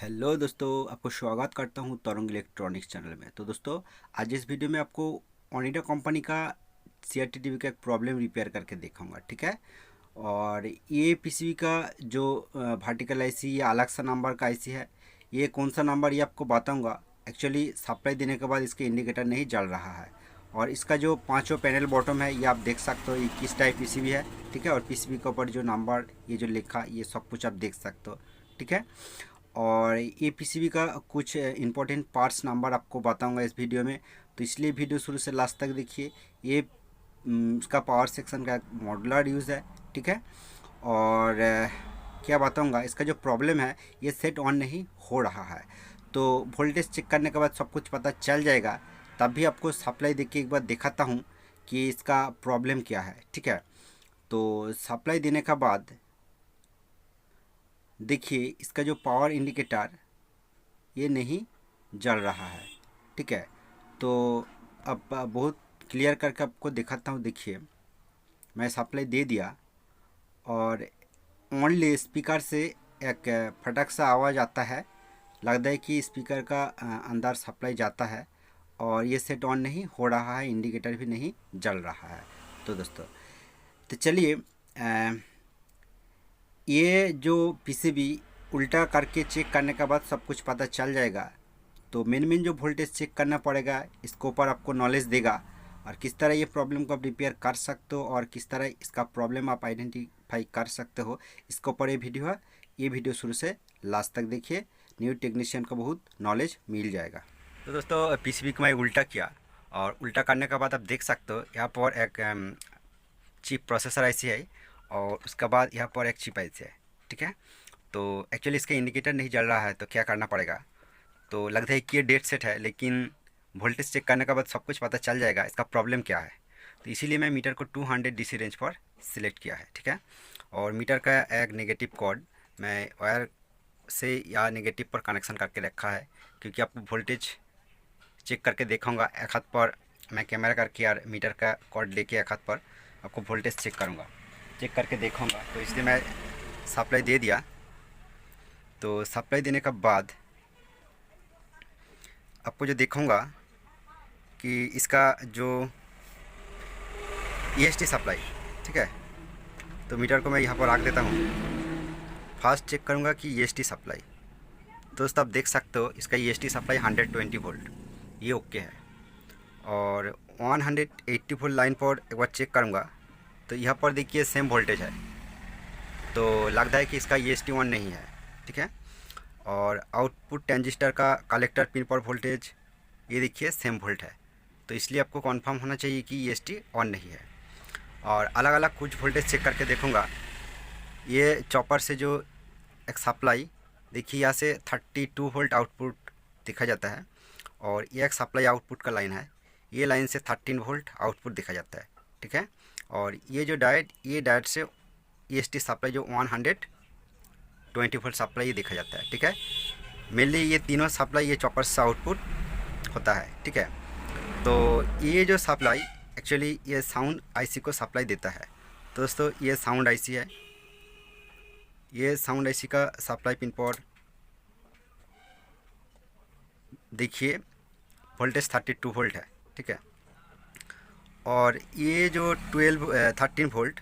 Hello दोस्तों, आपको स्वागत करता हूं तरंग इलेक्ट्रॉनिक्स चैनल में। तो दोस्तों, आज इस वीडियो में आपको ओनिडा कंपनी का CRT टीवी का एक प्रॉब्लम रिपेयर करके दिखाऊंगा, ठीक है। और ये पीसीबी का जो वर्टिकल आईसी, ये अलग सा नंबर का आईसी है। ये कौन सा नंबर, ये आपको बताऊंगा। एक्चुअली सप्लाई देने के बाद इसके इंडिकेटर नहीं जल रहा है। और इसका जो पांचों पैनल बॉटम है, ये आप देख सकते हो, ये किस टाइप पीसीबी है, ठीक है। और पीसीबी के ऊपर जो नंबर, ये जो लिखा, ये सब कुछ आप देख सकते हो, ठीक है। और ये पीसीबी का कुछ इंपॉर्टेंट पार्ट्स नंबर आपको बताऊंगा इस वीडियो में, तो इसलिए वीडियो शुरू से लास्ट तक देखिए। ये इसका पावर सेक्शन का मॉडुलर यूज़ है, ठीक है। और क्या बताऊंगा, इसका जो प्रॉब्लम है, ये सेट ऑन नहीं हो रहा है। तो वोल्टेज चेक करने के बाद सब कुछ पता चल जाएगा। तब भी आपको सप्लाई देके एक बार दिखाता हूँ कि इसका प्रॉब्लम क्या है, ठीक है। तो सप्लाई देने के बाद देखिए, इसका जो पावर इंडिकेटर, ये नहीं जल रहा है, ठीक है। तो अब बहुत क्लियर करके आपको दिखाता हूँ। देखिए, मैं सप्लाई दे दिया और ओनली स्पीकर से एक फटक सा आवाज़ आता है। लगता है कि स्पीकर का अंदर सप्लाई जाता है और ये सेट ऑन नहीं हो रहा है, इंडिकेटर भी नहीं जल रहा है। तो दोस्तों, तो चलिए, ये जो पीसीबी उल्टा करके चेक करने के बाद सब कुछ पता चल जाएगा। तो मेन जो वोल्टेज चेक करना पड़ेगा, इसके ऊपर आपको नॉलेज देगा। और किस तरह ये प्रॉब्लम को आप रिपेयर कर सकते हो और किस तरह इसका प्रॉब्लम आप आइडेंटिफाई कर सकते हो, इसके ऊपर ये वीडियो है। ये वीडियो शुरू से लास्ट तक देखिए, न्यू टेक्नीशियन को बहुत नॉलेज मिल जाएगा। तो दोस्तों, पीसीबी को मैं उल्टा किया और उल्टा करने के बाद आप देख सकते हो, यहाँ पर एक चिप प्रोसेसर आईसी है और उसके बाद यहाँ पर एक चिप आईसी है, ठीक है। तो एक्चुअली इसका इंडिकेटर नहीं जल रहा है, तो क्या करना पड़ेगा। तो लगता है कि ये डेट सेट है, लेकिन वोल्टेज चेक करने के बाद सब कुछ पता चल जाएगा इसका प्रॉब्लम क्या है। तो इसीलिए मैं मीटर को 200 DC रेंज पर सिलेक्ट किया है, ठीक है। और मीटर का एक नेगेटिव कॉर्ड मैं वायर से या नेगेटिव पर कनेक्शन करके रखा है, क्योंकि आपको वोल्टेज चेक करके दिखाऊंगा। एक हाथ पर मैं कैमरा करके और मीटर का कॉर्ड लेके एक हाथ पर आपको वोल्टेज चेक करूँगा, चेक करके देखूँगा। तो इसलिए मैं सप्लाई दे दिया। तो सप्लाई देने के बाद आपको जो दिखाऊंगा कि इसका जो EST सप्लाई, ठीक है। तो मीटर को मैं यहाँ पर रख देता हूँ। फास्ट चेक करूँगा कि EST सप्लाई, तो दोस्तों आप देख सकते हो इसका EST सप्लाई 120 वोल्ट, ये ओके है। और 180 वोल्ट लाइन पर एक बार चेक करूँगा, तो यहाँ पर देखिए सेम वोल्टेज है। तो लगता है कि इसका EST ऑन नहीं है, ठीक है। और आउटपुट ट्रांजिस्टर का कलेक्टर पिन पर वोल्टेज, ये देखिए सेम वोल्ट है। तो इसलिए आपको कंफर्म होना चाहिए कि EST ऑन नहीं है। और अलग अलग कुछ वोल्टेज चेक करके देखूंगा। ये चॉपर से जो एक सप्लाई, देखिए यहाँ से 32 वोल्ट आउटपुट दिखा जाता है। और ये एक सप्लाई आउटपुट का लाइन है, ये लाइन से 13 वोल्ट आउटपुट दिखा जाता है, ठीक है। और ये जो डायोड, ये डायोड से EST सप्लाई जो 120 वोल्ट सप्लाई देखा जाता है, ठीक है। मेनली ये तीनों सप्लाई ये चॉपर से आउटपुट होता है, ठीक है। तो ये जो सप्लाई एक्चुअली ये साउंड आईसी को सप्लाई देता है। तो दोस्तों, ये साउंड आईसी है। ये साउंड आईसी का सप्लाई पिन पर देखिए वोल्टेज 32 वोल्ट है, ठीक है। और ये जो 13 वोल्ट,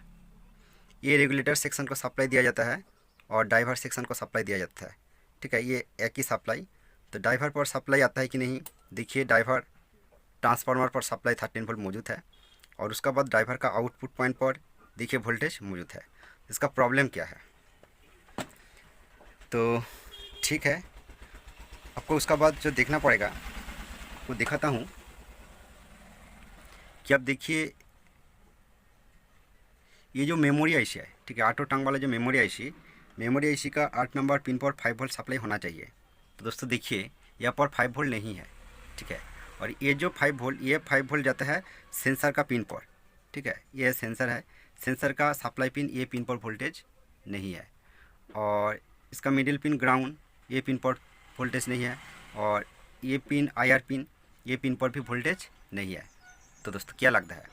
ये रेगुलेटर सेक्शन को सप्लाई दिया जाता है और ड्राइवर सेक्शन को सप्लाई दिया जाता है, ठीक है। ये एक ही सप्लाई। तो ड्राइवर पर सप्लाई आता है कि नहीं, देखिए ड्राइवर ट्रांसफार्मर पर सप्लाई 13 वोल्ट मौजूद है। और उसके बाद ड्राइवर का आउटपुट पॉइंट पर देखिए वोल्टेज मौजूद है। इसका प्रॉब्लम क्या है, तो ठीक है, आपको उसका बाद जो देखना पड़ेगा, आपको दिखाता हूँ कि आप देखिए ये जो मेमोरी आईसी है, ठीक है, ऑटो टंग वाला जो मेमोरी आईसी का 8 नंबर पिन पर 5 वोल्ट सप्लाई होना चाहिए। तो दोस्तों देखिए, यहाँ पर 5 वोल्ट नहीं है, ठीक है। और ये जो 5 वोल्ट, ये 5 वोल्ट जाता है सेंसर का पिन पर, ठीक है। ये सेंसर है, सेंसर का सप्लाई पिन, ये पिन पर वोल्टेज नहीं है। और इसका मिडिल पिन ग्राउंड, ये पिन पर वोल्टेज नहीं है। और ये पिन IR पिन, ये पिन पर भी वोल्टेज नहीं है। तो दोस्तों क्या लगता है,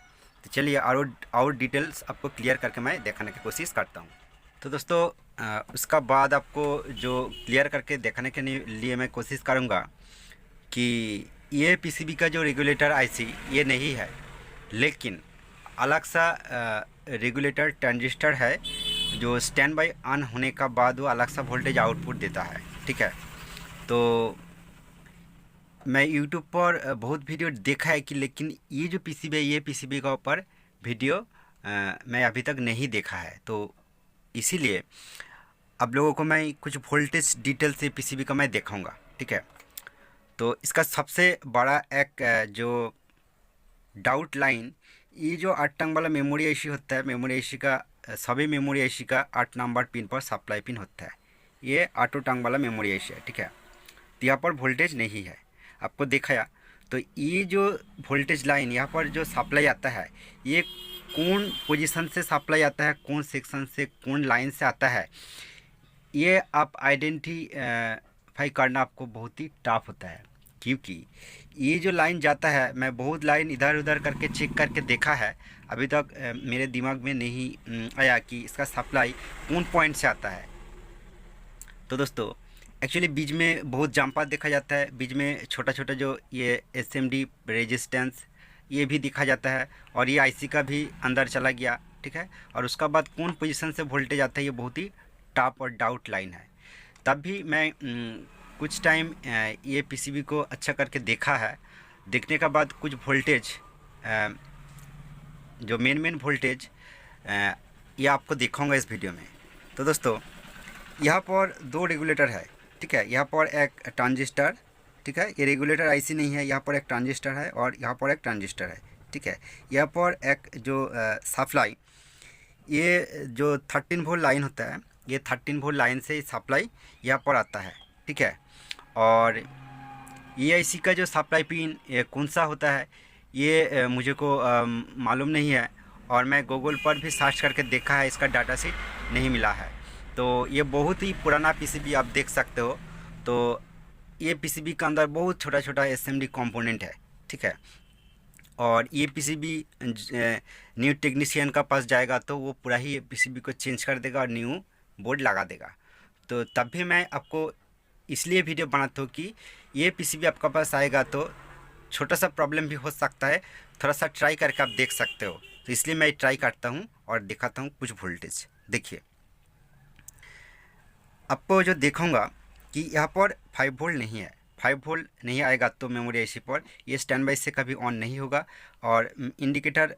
तो चलिए और डिटेल्स आपको क्लियर करके मैं दिखाने की कोशिश करता हूँ। तो दोस्तों, उसका बाद आपको जो क्लियर करके देखने के लिए मैं कोशिश करूँगा कि ये पीसीबी का जो रेगुलेटर आईसी ये नहीं है, लेकिन अलग सा रेगुलेटर ट्रांजिस्टर है जो स्टैंड बाई ऑन होने का बाद वो अलग सा वोल्टेज आउटपुट देता है। ठीक है, तो मैं यूट्यूब पर बहुत वीडियो देखा है कि, लेकिन ये जो पीसीबी है ये पीसीबी का ऊपर वीडियो मैं अभी तक नहीं देखा है। तो इसीलिए अब लोगों को मैं कुछ वोल्टेज डिटेल से पीसीबी का मैं दिखाऊंगा। ठीक है, तो इसका सबसे बड़ा एक जो डाउट लाइन, ये जो 8 टंग वाला मेमोरी आईसी होता है, मेमोरी आईसी का सभी मेमोरी आईसी का 8 नंबर पिन पर सप्लाई पिन होता है। ये 8 टंग वाला मेमोरी आईसी है। ठीक है, तो यहाँ पर वोल्टेज नहीं है, आपको दिखाया। तो ये जो वोल्टेज लाइन यहाँ पर जो सप्लाई आता है, ये कौन पोजीशन से सप्लाई आता है, कौन सेक्शन से, कौन लाइन से आता है, ये आप आइडेंटिफाई करना आपको बहुत ही टफ होता है। क्योंकि ये जो लाइन जाता है, मैं बहुत लाइन इधर उधर करके चेक करके देखा है, अभी तक मेरे दिमाग में नहीं आया कि इसका सप्लाई कौन पॉइंट से आता है। तो दोस्तों एक्चुअली बीच में बहुत जंपा देखा जाता है, बीच में छोटा छोटा जो ये एसएमडी रेजिस्टेंस ये भी दिखा जाता है, और ये आईसी का भी अंदर चला गया। ठीक है, और उसका बाद कौन पोजीशन से वोल्टेज आता है, ये बहुत ही टफ और डाउट लाइन है। तब भी मैं कुछ टाइम ये पीसीबी को अच्छा करके देखा है। देखने का बाद कुछ वोल्टेज जो मेन वोल्टेज ये आपको दिखाऊंगा इस वीडियो में। तो दोस्तों यहाँ पर 2 रेगुलेटर है। ठीक है, यहाँ पर एक ट्रांजिस्टर, ठीक है, ये रेगुलेटर आईसी नहीं है, यहाँ पर एक ट्रांजिस्टर है और यहाँ पर एक ट्रांजिस्टर है। ठीक है, यहाँ पर एक जो सप्लाई, ये जो 13 वोल्ट लाइन होता है, ये 13 वोल्ट लाइन से सप्लाई यहाँ पर आता है। ठीक है, और ये आईसी का जो सप्लाई पिन ये कौन सा होता है, ये मुझे को मालूम नहीं है, और मैं गूगल पर भी सर्च करके देखा है, इसका डाटा शीट नहीं मिला है। तो ये बहुत ही पुराना पीसीबी आप देख सकते हो। तो ये पीसीबी के अंदर बहुत छोटा छोटा एसएमडी कंपोनेंट है। ठीक है, और ये पीसीबी न्यू टेक्नीशियन का पास जाएगा तो वो पूरा ही पीसीबी को चेंज कर देगा और न्यू बोर्ड लगा देगा। तो तब भी मैं आपको इसलिए वीडियो बनाता हूँ कि ये पीसीबी आपका पास आएगा तो छोटा सा प्रॉब्लम भी हो सकता है, थोड़ा सा ट्राई करके आप देख सकते हो। तो इसलिए मैं ट्राई करता हूँ और दिखाता हूँ कुछ वोल्टेज। देखिए, आपको जो देखूँगा कि यहाँ पर 5 वोल्ट नहीं है, 5 वोल्ट नहीं आएगा तो मेमोरी आईसी पर ये स्टैंड बाई से कभी ऑन नहीं होगा, और इंडिकेटर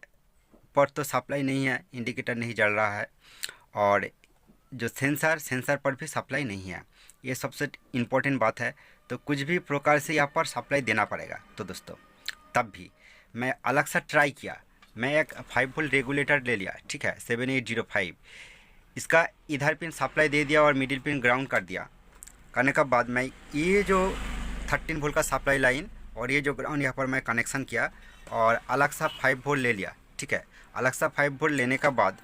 पर तो सप्लाई नहीं है, इंडिकेटर नहीं जल रहा है, और जो सेंसर पर भी सप्लाई नहीं है। ये सबसे इम्पोर्टेंट बात है। तो कुछ भी प्रकार से यहाँ पर सप्लाई देना पड़ेगा। तो दोस्तों तब भी मैं अलग सा ट्राई किया, मैं एक 5 वोल्ट रेगुलेटर ले लिया। ठीक है, 7805, इसका इधर पिन सप्लाई दे दिया और मिडिल पिन ग्राउंड कर दिया। करने का बाद मैं ये जो 13 वोल्ट का सप्लाई लाइन और ये जो ग्राउंड यहाँ पर मैं कनेक्शन किया, और अलग सा 5 वोल्ट ले लिया। ठीक है, अलग सा 5 वोल्ट लेने का बाद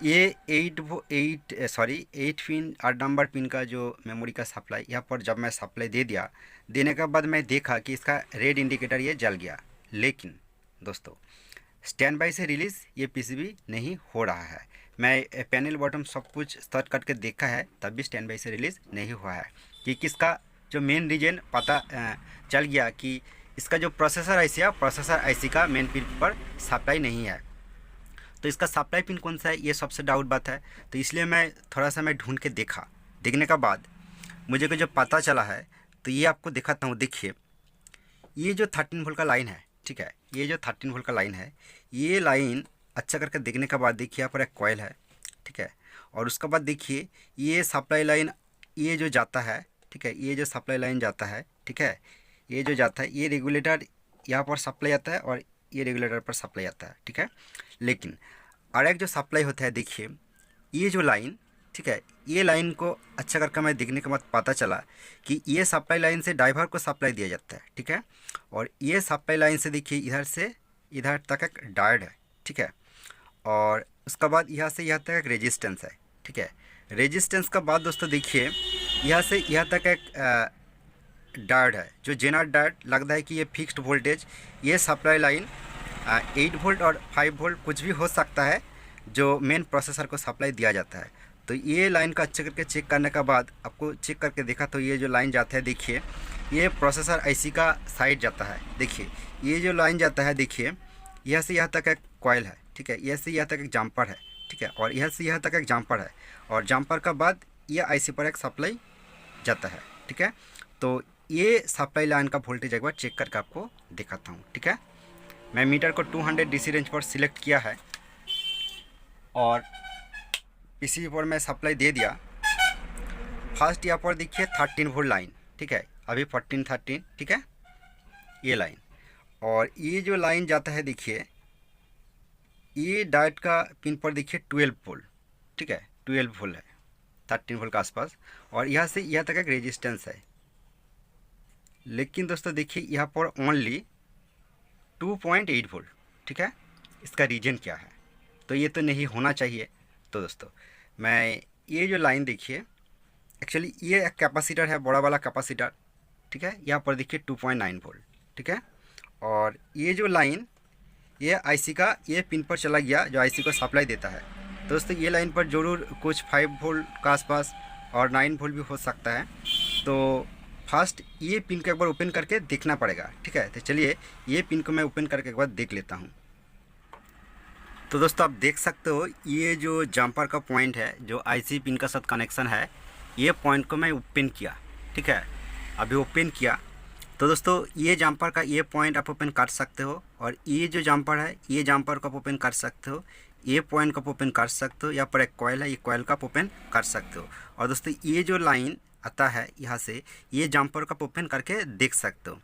ये 8 पिन 8 नंबर पिन का जो मेमोरी का सप्लाई यहाँ पर जब मैं सप्लाई दे दिया, देने के बाद मैं देखा कि इसका रेड इंडिकेटर ये जल गया। लेकिन दोस्तों स्टैंड बाई से रिलीज़ ये पीसीबी नहीं हो रहा है। मैं पैनल बॉटम सब कुछ सर्च करके देखा है, तब भी स्टैंड बाई से रिलीज़ नहीं हुआ है। कि इसका जो मेन रीजन पता चल गया कि इसका जो प्रोसेसर आईसी है, प्रोसेसर आईसी का मेन पिन पर सप्लाई नहीं है। तो इसका सप्लाई पिन कौन सा है, ये सबसे डाउट बात है। तो इसलिए मैं थोड़ा सा मैं ढूंढ के देखा, देखने का बाद मुझे को जो पता चला है, तो ये आपको दिखाता हूँ। देखिए, ये जो 13 वोल्ट का लाइन है, ठीक है, ये जो 13 वोल्ट का लाइन है, ये लाइन अच्छा करके देखने के बाद देखिए यहाँ पर एक कॉइल है। ठीक है, और उसके बाद देखिए ये सप्लाई लाइन ये जो जाता है, ठीक है, ये जो सप्लाई लाइन जाता है, ठीक है, ये जो जाता है, ये रेगुलेटर यहाँ पर सप्लाई आता है और ये रेगुलेटर पर सप्लाई आता है। ठीक है, लेकिन और एक जो सप्लाई होता है, देखिए ये जो लाइन, ठीक है, ये लाइन को अच्छा करके मैं देखने के बाद पता चला कि ये सप्लाई लाइन से ड्राइवर को सप्लाई दिया जाता है। ठीक है, और ये सप्लाई लाइन से देखिए इधर से इधर तक एक डायोड है। ठीक है, और उसके बाद यहाँ से यहाँ तक एक रेजिस्टेंस है। ठीक है, रेजिस्टेंस का बाद दोस्तों देखिए यहाँ से यहाँ तक एक डायोड है, जो जेनर डायोड लगता है कि ये फिक्स्ड वोल्टेज, ये सप्लाई लाइन 8 वोल्ट और 5 वोल्ट कुछ भी हो सकता है, जो मेन प्रोसेसर को सप्लाई दिया जाता है। तो ये लाइन का अच्छे करके चेक करने के बाद आपको चेक करके देखा तो ये जो लाइन जाता है देखिए, ये प्रोसेसर आईसी का साइड जाता है। देखिए ये जो लाइन जाता है देखिए, यहाँ से यहाँ तक एक कॉइल है, ठीक है, यहाँ से यहाँ तक एक जम्पर है, ठीक है, और यहाँ से यहाँ तक एक जम्पर है, और जम्पर का बाद ये आईसी पर एक सप्लाई जाता है, ठीक है। तो ये सप्लाई लाइन का वोल्टेज एक बार चेक करके आपको दिखाता हूँ, ठीक है। मैं मीटर को 200 डीसी रेंज पर सिलेक्ट किया है और पीसीबी पर मैं सप्लाई दे दिया। फर्स्ट यहाँ पर देखिए 13 वोल्ट लाइन, ठीक है, अभी 14-13, ठीक है, ये लाइन। और ये जो लाइन जाता है देखिए, ये डायोड का पिन पर देखिए 12 वोल्ट, ठीक है, 12 वोल्ट है, 13 वोल्ट के आसपास, और यहाँ से यहाँ तक एक रेजिस्टेंस है। लेकिन दोस्तों देखिए यहाँ पर ओनली 2.8 वोल्ट, ठीक है। इसका रीजन क्या है? तो ये तो नहीं होना चाहिए। तो दोस्तों मैं ये जो लाइन देखिए, एक्चुअली ये एक कैपेसिटर है, बड़ा वाला कैपेसिटर, ठीक है, यहाँ पर देखिए 2.9 वोल्ट, ठीक है। और ये जो लाइन ये आईसी का ये पिन पर चला गया जो आईसी को सप्लाई देता है। दोस्तों ये लाइन पर ज़रूर कुछ 5 वोल्ट के आसपास और 9 वोल्ट भी हो सकता है। तो फर्स्ट ये पिन को एक बार ओपन करके देखना पड़ेगा, ठीक है। तो चलिए ये पिन को मैं ओपन करके एक बार देख लेता हूँ। तो दोस्तों आप देख सकते हो ये जो जम्पर का पॉइंट है जो आईसी पिन का साथ कनेक्शन है, ये पॉइंट को मैं ओपन किया, ठीक है, अभी ओपन किया। तो दोस्तों ये जम्पर का ये पॉइंट आप ओपन कर सकते हो, और ये जो जम्पर है ये जम्पर को आप ओपन कर सकते हो, ये पॉइंट को ओपन कर सकते हो, यहाँ पर एक कॉइल है, ये कॉइल का ओपन कर सकते हो। और दोस्तों ये जो लाइन आता है यहाँ से, ये जम्पर का ओपन करके देख सकते हो।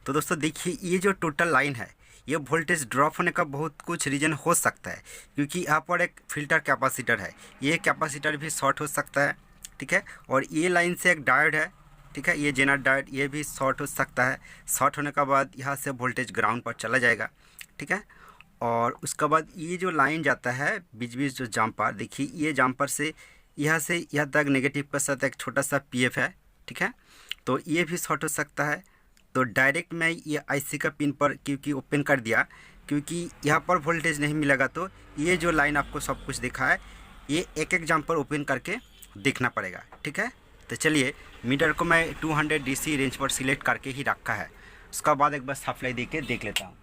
तो दोस्तों देखिए ये जो टोटल लाइन है, ये वोल्टेज ड्रॉप होने का बहुत कुछ रीज़न हो सकता है, क्योंकि यहाँ पर एक फिल्टर कैपेसिटर है, ये कैपेसिटर भी शॉर्ट हो सकता है, ठीक है। और ये लाइन से एक डायोड है, ठीक है, ये जेनर डायोड, ये भी शॉर्ट हो सकता है। शॉर्ट होने के बाद यहाँ से वोल्टेज ग्राउंड पर चला जाएगा, ठीक है। और उसके बाद ये जो लाइन जाता है बीच बीच जो जम्पर, देखिए ये जम्पर से यहाँ तक नेगेटिव के साथ एक छोटा सा पीएफ है, ठीक है, तो ये भी शॉर्ट हो सकता है। तो डायरेक्ट मैं ये आईसी का पिन पर क्योंकि ओपन कर दिया, क्योंकि यहाँ पर वोल्टेज नहीं मिलेगा, तो ये जो लाइन आपको सब कुछ दिखा है ये एक एक जम्पर ओपन करके देखना पड़ेगा, ठीक है। तो चलिए मीटर को मैं 200 डीसी रेंज पर सिलेक्ट करके ही रखा है, उसका बाद एक बार सप्लाई दे के देख लेता हूँ।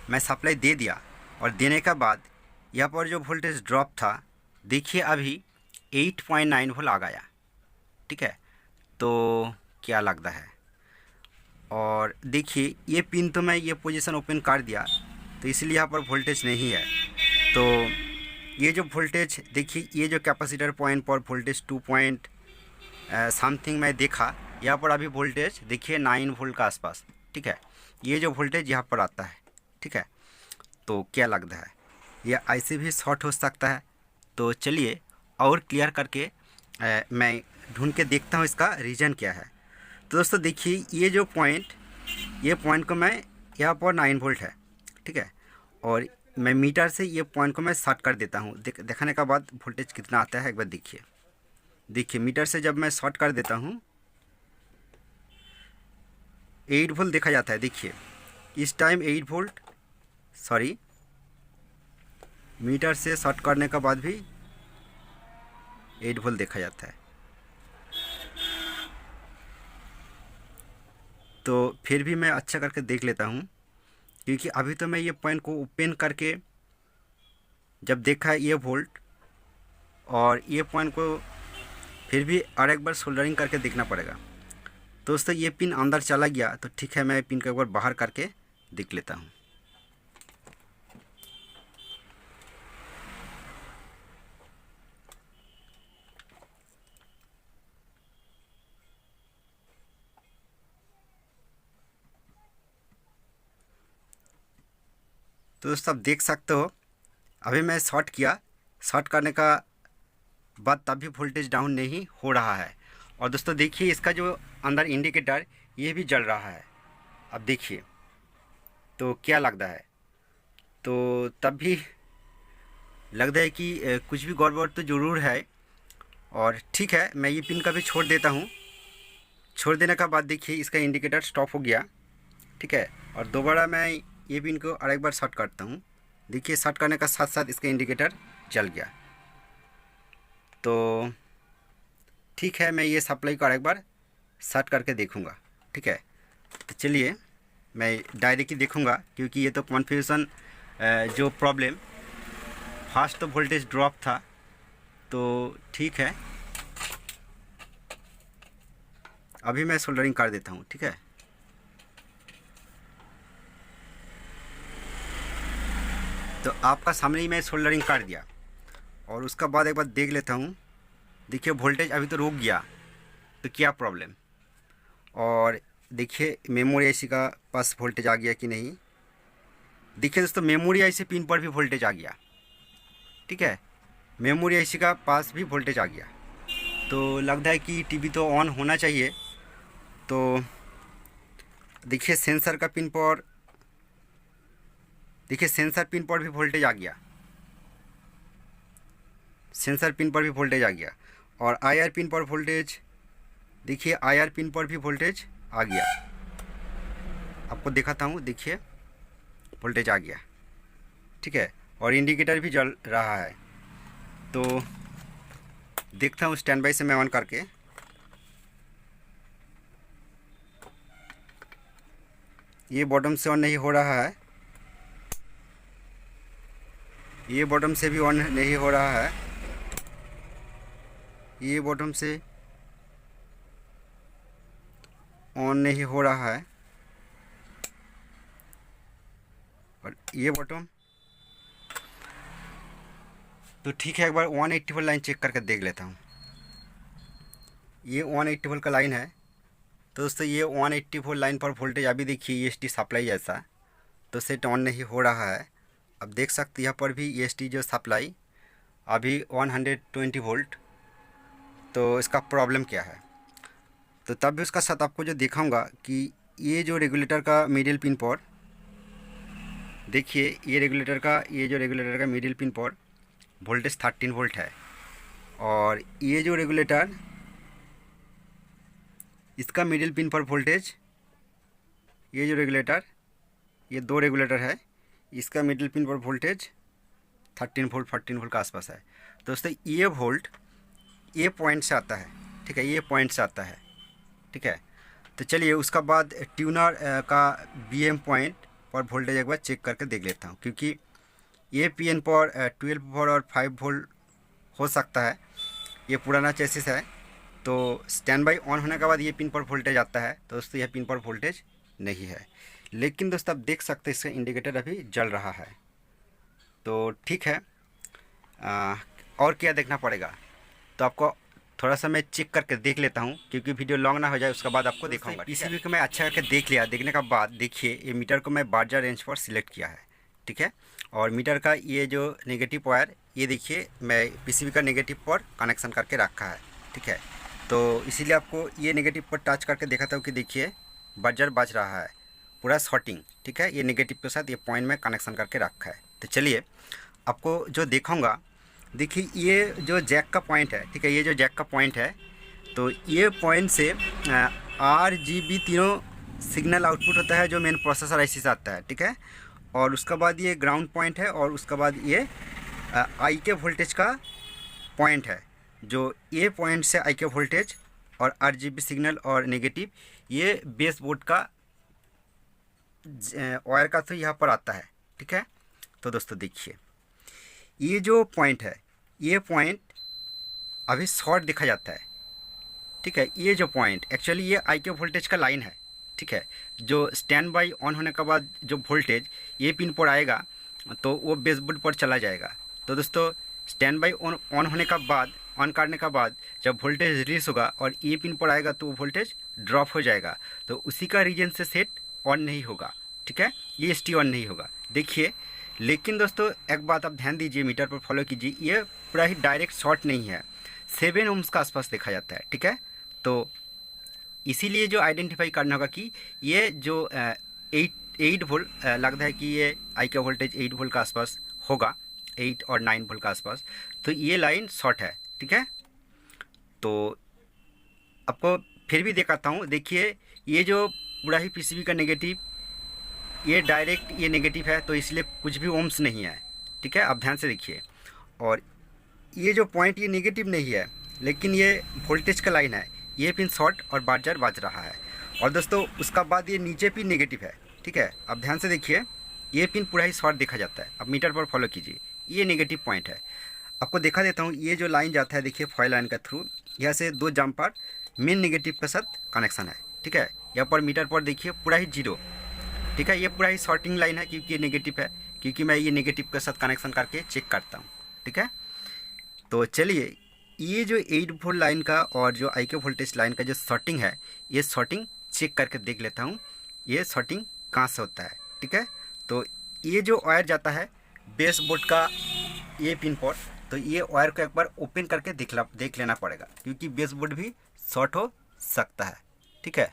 मैं सप्लाई दे दिया, और देने के बाद यहाँ पर जो वोल्टेज ड्रॉप था देखिए अभी 8.9 वोल्ट आ गया, ठीक है। तो क्या लगता है, और देखिए ये पिन तो मैं ये पोजीशन ओपन कर दिया, तो इसलिए यहाँ पर वोल्टेज नहीं है। तो ये जो वोल्टेज देखिए, ये जो कैपेसिटर पॉइंट पर वोल्टेज 2 पॉइंट समथिंग मैं देखा, यहाँ पर अभी वोल्टेज देखिए 9 वोल्ट के आसपास, ठीक है, ये जो वोल्टेज यहाँ पर आता है, ठीक है। तो क्या लगता है, ये आईसी भी शॉर्ट हो सकता है। तो चलिए और क्लियर करके मैं ढूंढ के देखता हूँ इसका रीज़न क्या है। तो दोस्तों देखिए ये जो पॉइंट, ये पॉइंट को मैं यहाँ पर 9 वोल्ट है, ठीक है, और मैं मीटर से ये पॉइंट को मैं शॉर्ट कर देता हूँ। दिखाने के बाद वोल्टेज कितना आता है एक बार देखिए। देखिए मीटर से जब मैं शॉर्ट कर देता हूँ 8 वोल्ट देखा जाता है। देखिए इस टाइम 8 वोल्ट, सॉरी, मीटर से शॉर्ट करने के बाद भी 8 वोल्ट देखा जाता है। तो फिर भी मैं अच्छा करके देख लेता हूँ, क्योंकि अभी तो मैं ये पॉइंट को ओपन करके जब देखा ये वोल्ट, और ये पॉइंट को फिर भी और एक बार सोल्डरिंग करके देखना पड़ेगा। तो दोस्तों ये पिन अंदर चला गया, तो ठीक है मैं पिन को एक बार बाहर करके देख लेता हूँ। तो दोस्तों आप देख सकते हो अभी मैं शॉर्ट किया, शॉर्ट करने का बाद तब भी वोल्टेज डाउन नहीं हो रहा है। और दोस्तों देखिए इसका जो अंदर इंडिकेटर ये भी जल रहा है, अब देखिए तो क्या लगता है। तो तब भी लगता है कि कुछ भी गड़बड़ तो ज़रूर है। और ठीक है मैं ये पिन का भी छोड़ देता हूँ। छोड़ देने का बाद देखिए इसका इंडिकेटर स्टॉप हो गया, ठीक है। और दोबारा मैं ये पिन को और एक बार शॉर्ट करता हूँ। देखिए शॉर्ट करने का साथ साथ इसका इंडिकेटर जल गया। तो ठीक है, मैं ये सप्लाई को एक बार सर्च करके देखूँगा। ठीक है, तो चलिए मैं डायरेक्टली देखूँगा, क्योंकि ये तो कन्फ्यूज़न जो प्रॉब्लम फास्ट तो वोल्टेज ड्रॉप था, तो ठीक है अभी मैं सोल्डरिंग कर देता हूँ। ठीक है, तो आपका सामने ही मैं सोल्डरिंग कर दिया और उसका बाद एक बार देख लेता हूँ। देखिए वोल्टेज अभी तो रुक गया, तो क्या प्रॉब्लम। और देखिए मेमोरी आईसी का पास वोल्टेज आ गया कि नहीं। देखिए दोस्तों मेमोरी आईसी पिन पर भी वोल्टेज आ गया। ठीक है, मेमोरी आईसी का पास भी वोल्टेज आ गया, तो लगता है कि टीवी तो ऑन होना चाहिए। तो देखिए सेंसर का पिन पर, देखिए सेंसर पिन पर भी वोल्टेज आ गया, सेंसर पिन पर भी वोल्टेज आ गया। और आईआर पिन पर वोल्टेज, देखिए आईआर पिन पर भी वोल्टेज आ गया। आपको दिखाता हूँ, देखिए वोल्टेज आ गया। ठीक है, और इंडिकेटर भी जल रहा है। तो देखता हूँ स्टैंड बाई से मैं ऑन करके। ये बॉटम से ऑन नहीं हो रहा है, ये बॉटम से भी ऑन नहीं हो रहा है, ये बॉटम से ऑन नहीं हो रहा है, और ये बॉटम। तो ठीक है, एक बार 180 वोल्ट लाइन चेक करके देख लेता हूँ। ये 180 वोल्ट का लाइन है। तो दोस्तों ये 180 वोल्ट लाइन पर वोल्टेज अभी देखिए EST सप्लाई जैसा तो सेट ऑन नहीं हो रहा है। अब देख सकते यहाँ पर भी EST जो सप्लाई अभी 120 वोल्ट। तो इसका प्रॉब्लम क्या है, तो तब भी उसका साथ आपको जो दिखाऊंगा कि ये जो रेगुलेटर का मिडिल पिन पर, देखिए ये रेगुलेटर का, ये जो रेगुलेटर का मिडिल पिन पर वोल्टेज 13 वोल्ट है। और ये जो रेगुलेटर, इसका मिडिल पिन पर वोल्टेज, ये जो रेगुलेटर, ये दो रेगुलेटर है, इसका मिडिल पिन पर वोल्टेज 13 वोल्ट 14 वोल्ट का आसपास है। दोस्तों ये वोल्ट ये पॉइंट से आता है। ठीक है, ये पॉइंट से आता है। ठीक है, तो चलिए उसका बाद ट्यूनर का BM पॉइंट पर वोल्टेज एक बार चेक करके देख लेता हूँ, क्योंकि ये PN पर 12 वोल्ट और 5 वोल्ट हो सकता है। ये पुराना चेसिस है, तो स्टैंड बाई ऑन होने के बाद ये पिन पर वोल्टेज आता है। तो दोस्तों यह पिन पर वोल्टेज नहीं है, लेकिन दोस्तों आप देख सकते हैं इसका इंडिकेटर अभी जल रहा है। तो ठीक है, और क्या देखना पड़ेगा, तो आपको थोड़ा सा मैं चेक करके देख लेता हूँ, क्योंकि वीडियो लॉन्ग ना हो जाए, उसके बाद आपको दिखाऊंगा। PCB को मैं अच्छा करके देख लिया। देखने के बाद देखिए ये मीटर को मैं बार्जा रेंज पर सिलेक्ट किया है। ठीक है, और मीटर का ये जो नेगेटिव वायर, ये देखिए मैं PCB का नेगेटिव पर कनेक्शन करके रखा है। ठीक है, तो इसीलिए आपको ये नेगेटिव पर टच करके दिखाता हूँ कि देखिए बजर बज रहा है, पूरा शॉर्टिंग। ठीक है, ये नेगेटिव के साथ ये पॉइंट में कनेक्शन करके रखा है। तो चलिए आपको जो दिखाऊंगा, देखिए ये जो जैक का पॉइंट है। ठीक है, ये जो जैक का पॉइंट है, तो ये पॉइंट से RGB तीनों सिग्नल आउटपुट होता है जो मेन प्रोसेसर IC से आता है। ठीक है, और उसके बाद ये ग्राउंड पॉइंट है, और उसके बाद ये IK वोल्टेज का पॉइंट है, जो ये पॉइंट से IK वोल्टेज और RGB सिग्नल और नेगेटिव ये बेस बोर्ड का वायर का तो यहाँ पर आता है। ठीक है, तो दोस्तों देखिए ये जो पॉइंट है, ये पॉइंट अभी शॉर्ट दिखा जाता है। ठीक है, ये जो पॉइंट एक्चुअली ये IK वोल्टेज का लाइन है। ठीक है, जो स्टैंड बाई ऑन होने के बाद जो वोल्टेज ये पिन पर आएगा तो वो बेस बोर्ड पर चला जाएगा। तो दोस्तों स्टैंड बाई ऑन होने का बाद, ऑन करने का बाद जब वोल्टेज रिलीज होगा और ये पिन पर आएगा तो वोल्टेज ड्रॉप हो जाएगा, तो उसी का रीजन से सेट ऑन नहीं होगा। ठीक है, ये ST ऑन नहीं होगा। देखिए, लेकिन दोस्तों एक बात आप ध्यान दीजिए, मीटर पर फॉलो कीजिए, ये पूरा ही डायरेक्ट शॉर्ट नहीं है, 7 ohms का आसपास देखा जाता है। ठीक है, तो इसीलिए जो आइडेंटिफाई करना होगा कि ये जो 8 वोल्ट लगता है कि ये IK वोल्टेज 8 वोल्ट का आसपास होगा, 8 और 9 वोल्ट का आसपास, तो ये लाइन शॉर्ट है। ठीक है, तो आपको फिर भी दिखाता हूँ। देखिए ये जो पूरा ही PCB का नेगेटिव, ये डायरेक्ट ये नेगेटिव है, तो इसलिए कुछ भी ओम्स नहीं है। ठीक है, आप ध्यान से देखिए। और ये जो पॉइंट ये नेगेटिव नहीं है, लेकिन ये वोल्टेज का लाइन है, ये पिन शॉर्ट और बाजार बाज रहा है। और दोस्तों उसका बाद ये नीचे पिन नेगेटिव है, ठीक है। अब ध्यान से देखिए, ये पिन पूरा ही शॉर्ट देखा जाता है। अब मीटर पर फॉलो कीजिए, ये नेगेटिव पॉइंट है। आपको दिखा देता हूँ, ये जो लाइन जाता है देखिए फॉयल लाइन का थ्रू, यहाँ से 2 जम्पर मेन नेगेटिव के साथ कनेक्शन है, ठीक है। यहाँ पर मीटर पर देखिए पूरा ही जीरो, ठीक है। ये पूरा ही शॉर्टिंग लाइन है क्योंकि ये नेगेटिव है, क्योंकि मैं ये नेगेटिव के साथ कनेक्शन करके चेक करता हूँ, ठीक है। तो चलिए, ये जो 8 वोल्ट लाइन का और जो IK वोल्टेज लाइन का जो शॉर्टिंग है, ये शॉर्टिंग चेक करके देख लेता हूँ, ये शॉर्टिंग कहाँ से होता है, ठीक है। तो ये जो वायर जाता है बेस बोर्ड का ये पिन पर, तो ये वायर को एक बार ओपन करके देख लेना पड़ेगा, क्योंकि बेस बोर्ड भी शॉर्ट हो सकता है, ठीक है।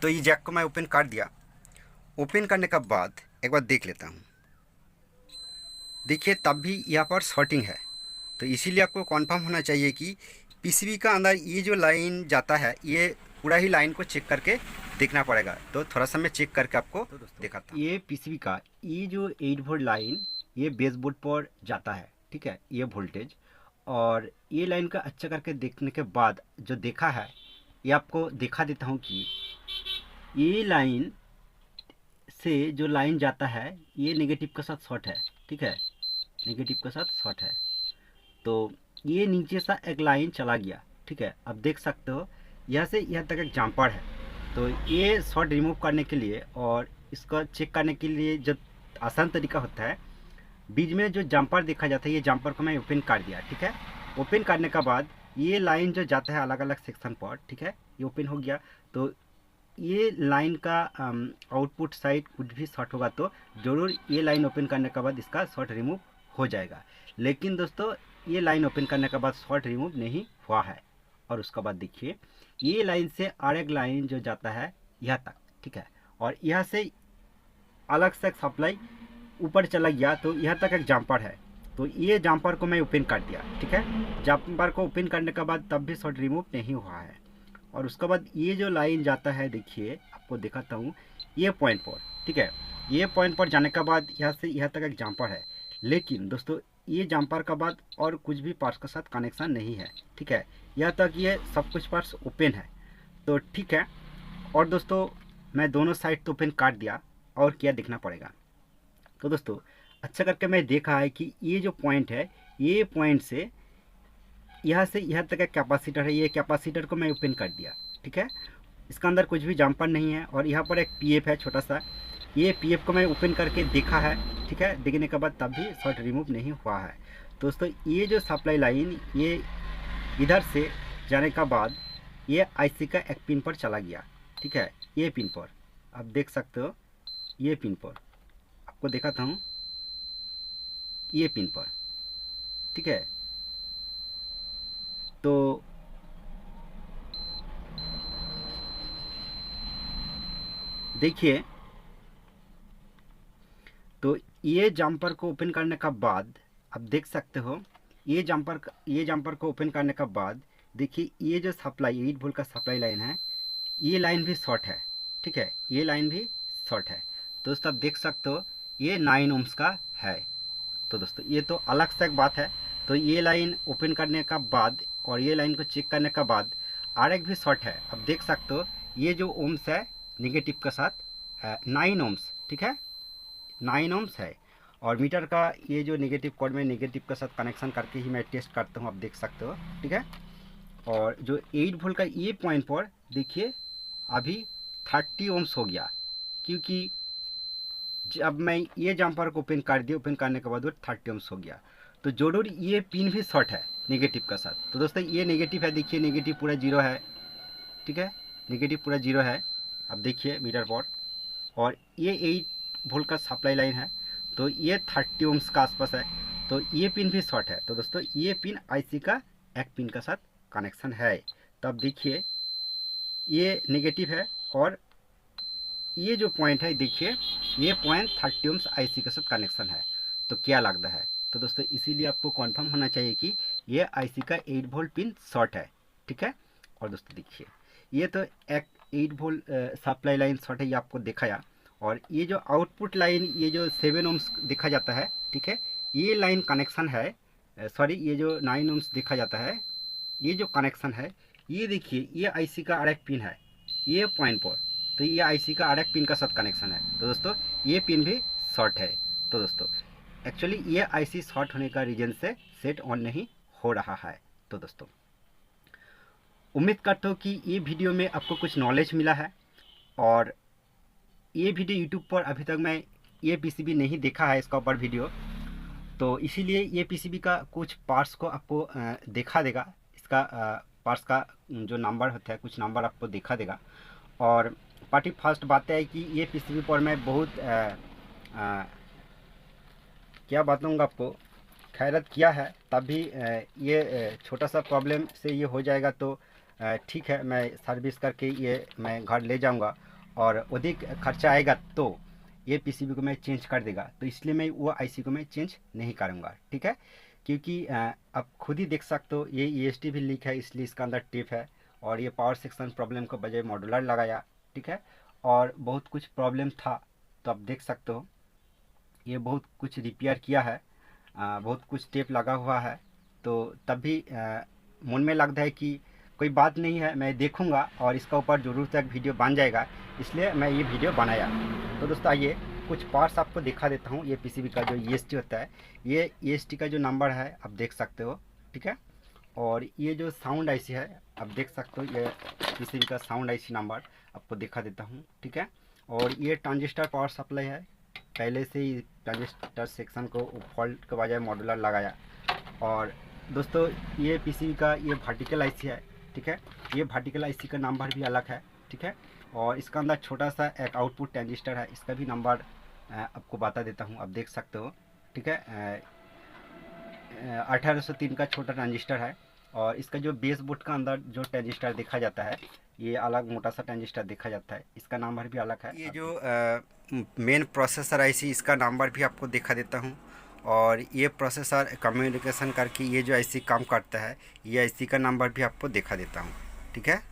तो ये जैक को मैं ओपन कर दिया। ओपन करने के बाद एक बार देख लेता हूँ, देखिए तब भी यहाँ पर शॉर्टिंग है। तो इसीलिए आपको कंफर्म होना चाहिए कि पीसीबी का अंदर ये जो लाइन जाता है, ये पूरा ही लाइन को चेक करके देखना पड़ेगा। तो थोड़ा सा मैं चेक करके आपको दिखाता हूँ। ये पीसीबी का ये जो 8 वोल्ट लाइन ये बेस बोर्ड पर जाता है, ठीक है, ये वोल्टेज। और ये लाइन का अच्छा करके देखने के बाद जो देखा है, ये आपको दिखा देता हूँ कि ये लाइन से जो लाइन जाता है ये नेगेटिव के साथ शॉर्ट है, ठीक है, नेगेटिव के साथ शॉर्ट है। तो ये नीचे सा एक लाइन चला गया, ठीक है। अब देख सकते हो यहाँ से यहाँ तक एक जम्पर है। तो ये शॉर्ट रिमूव करने के लिए और इसका चेक करने के लिए जो आसान तरीका होता है, बीच में जो जम्पर देखा जाता है, ये जम्पर को मैं ओपन कर दिया, ठीक है। ओपन करने के बाद ये लाइन जो जाता है अलग अलग सेक्शन पर, ठीक है, ये ओपन हो गया। तो ये लाइन का आउटपुट साइड कुछ भी शॉर्ट होगा तो ज़रूर ये लाइन ओपन करने के बाद इसका शॉर्ट रिमूव हो जाएगा। लेकिन दोस्तों ये लाइन ओपन करने के बाद शॉर्ट रिमूव नहीं हुआ है। और उसके बाद देखिए ये लाइन से और एक लाइन जो जाता है यहाँ तक, ठीक है, और यहाँ से अलग से सप्लाई ऊपर चला गया। तो यहाँ तक एक जम्पर है, तो ये जम्पर को मैं ओपन कर दिया, ठीक है। जम्पर को ओपन करने के बाद तब भी शॉर्ट रिमूव नहीं हुआ है। और उसके बाद ये जो लाइन जाता है, देखिए आपको दिखाता हूँ, ये पॉइंट पर, ठीक है, ये पॉइंट पर जाने के बाद यहाँ से यहाँ तक एक जम्पर है। लेकिन दोस्तों ये जम्पर का बाद और कुछ भी पार्ट्स के साथ कनेक्शन नहीं है, ठीक है, यहाँ तक ये सब कुछ पार्ट्स ओपन है। तो ठीक है। और दोस्तों मैं दोनों साइड तो ओपन काट दिया, और क्या देखना पड़ेगा। तो दोस्तों अच्छा करके मैं देखा है कि ये जो पॉइंट है, ये पॉइंट से यहाँ से यहाँ तक एक कैपेसिटर है, ये कैपेसिटर को मैं ओपन कर दिया, ठीक है। इसका अंदर कुछ भी जम्पर नहीं है। और यहाँ पर एक पीएफ है छोटा सा, ये पीएफ को मैं ओपन करके देखा है, ठीक है। देखने के बाद तब भी शॉर्ट रिमूव नहीं हुआ है। दोस्तों ये जो सप्लाई लाइन ये इधर से जाने का बाद ये आईसी का एक पिन पर चला गया, ठीक है, ये पिन पर आप देख सकते हो, ये पिन पर आपको दिखाता हूँ, ये पिन पर, ठीक है। तो देखिए, तो ये जम्पर को ओपन करने का बाद आप देख सकते हो, ये जम्पर को ओपन करने का बाद देखिए ये जो सप्लाई 8 वोल्ट का सप्लाई लाइन है, ये लाइन भी शॉर्ट है, ठीक है, ये लाइन भी शॉर्ट है। दोस्तों आप देख सकते हो ये 9 ओम्स का है। तो दोस्तों ये तो अलग से एक बात है। तो ये लाइन ओपन करने का बाद और ये लाइन को चेक करने का बाद और एक भी शॉर्ट है। अब देख सकते हो ये जो ओम्स है नेगेटिव के साथ 9 ओम्स, ठीक है, 9 ओम्स है। और मीटर का ये जो नेगेटिव कॉर्ड में नेगेटिव के साथ कनेक्शन करके ही मैं टेस्ट करता हूँ, आप देख सकते हो, ठीक है। और जो 8 वोल्ट का ये पॉइंट पर देखिए अभी 30 ओम्स हो गया, क्योंकि जब मैं ये जम्पर को ओपन कर दिया, ओपन करने के बाद वो 30 ओम्स हो गया। तो जरूर ये पिन भी शॉर्ट है नेगेटिव का साथ। तो दोस्तों ये नेगेटिव है, देखिए नेगेटिव पूरा जीरो है, ठीक है, नेगेटिव पूरा जीरो है, अब देखिए मीटर पर। और ये 8 वोल्ट का सप्लाई लाइन है, तो ये 30 ओम्स का आसपास है, तो ये पिन भी शॉर्ट है। तो दोस्तों ये पिन आईसी का एक पिन का साथ कनेक्शन है। तो अब देखिए ये नेगेटिव है और ये जो पॉइंट है देखिए ये पॉइंट 30 ओम्स आईसी के साथ कनेक्शन है। तो क्या लगता है, तो दोस्तों इसीलिए आपको कंफर्म होना चाहिए कि ये आईसी का 8 वोल्ट पिन शॉर्ट है, ठीक है। और दोस्तों देखिए ये तो एक 8 वोल्ट सप्लाई लाइन शॉर्ट है, ये आपको दिखाया। और ये जो आउटपुट लाइन, ये जो 7 ओम्स देखा जाता है, ठीक है, ये लाइन कनेक्शन है, सॉरी ये जो 9 ओम्स देखा जाता है, ये जो कनेक्शन है, ये देखिए ये आईसी का आरएफ पिन है, ये पॉइंट पर, तो ये आईसी का आरएफ पिन का साथ कनेक्शन है। तो दोस्तों ये पिन भी शॉर्ट है। तो दोस्तों एक्चुअली ये आईसी शॉर्ट होने का रीजन से सेट ऑन नहीं हो रहा है। तो दोस्तों उम्मीद करता हूँ कि ये वीडियो में आपको कुछ नॉलेज मिला है, और ये वीडियो यूट्यूब पर अभी तक मैं ये पीसीबी नहीं देखा है इसका ऊपर वीडियो, तो इसीलिए ये पीसीबी का कुछ पार्ट्स को आपको देखा देगा, इसका पार्ट्स का जो नंबर होता है कुछ नंबर आपको देखा देगा। और पार्टी फर्स्ट बात है कि ये पीसीबी पर मैं बहुत क्या बताऊँगा आपको, खैरत किया है, तब भी ये छोटा सा प्रॉब्लम से ये हो जाएगा, तो ठीक है, मैं सर्विस करके ये मैं घर ले जाऊंगा, और अधिक खर्चा आएगा तो ये पीसीबी को मैं चेंज कर देगा, तो इसलिए मैं वो आईसी को मैं चेंज नहीं करूंगा, ठीक है। क्योंकि आप खुद ही देख सकते हो ये ईएसटी भी लीक है, इसलिए इसका अंदर टेप है, और ये पावर सेक्शन प्रॉब्लम को बजाय मॉड्यूलर लगाया, ठीक है, और बहुत कुछ प्रॉब्लम था, तो आप देख सकते हो ये बहुत कुछ रिपेयर किया है, बहुत कुछ टेप लगा हुआ है, तो तब भी मन में लगता है कि कोई बात नहीं है, मैं देखूंगा और इसका ऊपर जरूर तक वीडियो बन जाएगा, इसलिए मैं ये वीडियो बनाया। तो दोस्तों आइए कुछ पार्ट्स आपको दिखा देता हूँ। ये पीसीबी का जो ईएसटी होता है, ये ईएसटी का जो नंबर है आप देख सकते हो, ठीक है, और ये जो साउंड आईसी है आप देख सकते हो, ये पीसीबी का साउंड आईसी नंबर आपको दिखा देता हूँ, ठीक है। और ये ट्रांजिस्टर पावर सप्लाई है, पहले से ही ट्रांजिस्टर सेक्शन को फॉल्ट के बजाय मॉड्यूलर लगाया। और दोस्तों ये पीसीबी का ये वर्टिकल आईसी है, ठीक है, ये वर्टिकल आईसी का नंबर भी अलग है, ठीक है, और इसका अंदर छोटा सा एक आउटपुट ट्रांजिस्टर है, इसका भी नंबर आपको बता देता हूँ, आप देख सकते हो, ठीक है। 1803 का छोटा ट्रांजिस्टर है, और इसका जो बेस बोर्ड का अंदर जो ट्रांजिस्टर देखा जाता है, ये अलग मोटा सा ट्रांजिस्टर देखा जाता है, इसका नंबर भी अलग है। ये जो मेन प्रोसेसर आईसी, इसका नंबर भी आपको दिखा देता हूँ, और ये प्रोसेसर कम्युनिकेशन करके ये जो आईसी काम करता है, ये आईसी का नंबर भी आपको दिखा देता हूँ, ठीक है।